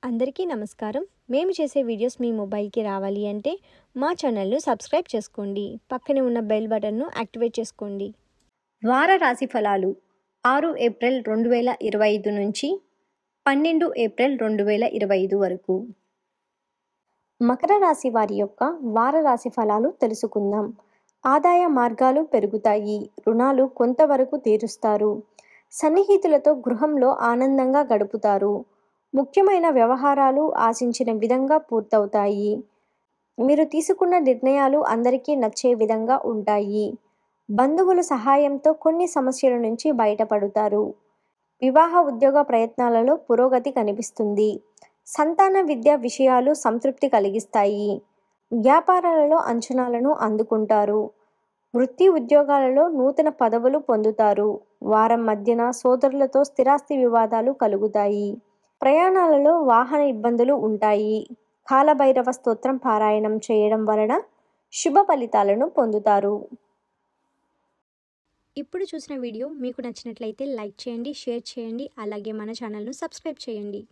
అందరికీ నమస్కారం. మేము చేసే వీడియోస్ మీ మొబైల్కి రావాలి అంటే మా ఛానల్ను సబ్స్క్రైబ్ చేసుకోండి. పక్కనే ఉన్న బెల్ బటన్ను యాక్టివేట్ చేసుకోండి. వార రాశి ఫలాలు 6 ఏప్రిల్ 2025 నుంచి 12 ఏప్రిల్ 2025 వరకు. మకర రాశి వారి యొక్క వార రాశి ఫలాలు తెలుసుకుందాం. ఆదాయ మార్గాలు పెరుగుతాయి. రుణాలు కొంతవరకు తీరుస్తారు. సన్నిహితులతో గృహంలో ఆనందంగా గడుపుతారు. ముఖ్యమైన వ్యవహారాలు ఆశించిన విధంగా పూర్తవుతాయి. మీరు తీసుకున్న నిర్ణయాలు అందరికీ నచ్చే విధంగా ఉంటాయి. బంధువుల సహాయంతో కొన్ని సమస్యల నుంచి బయటపడతారు. వివాహ ఉద్యోగ ప్రయత్నాలలో పురోగతి కనిపిస్తుంది. సంతాన విద్య విషయాలు సంతృప్తి కలిగిస్తాయి. వ్యాపారాలలో అంచనాలను అందుకుంటారు. వృత్తి ఉద్యోగాలలో నూతన పదవులు పొందుతారు. వారం మధ్యన సోదరులతో స్థిరాస్తి వివాదాలు కలుగుతాయి. ప్రయాణాలలో వాహన ఇబ్బందులు ఉంటాయి. కాలభైరవ స్తోత్రం పారాయణం చేయడం వలన శుభ ఫలితాలను పొందుతారు. ఇప్పుడు చూసిన వీడియో మీకు నచ్చినట్లయితే లైక్ చేయండి, షేర్ చేయండి, అలాగే మన ఛానల్ను సబ్స్క్రైబ్ చేయండి.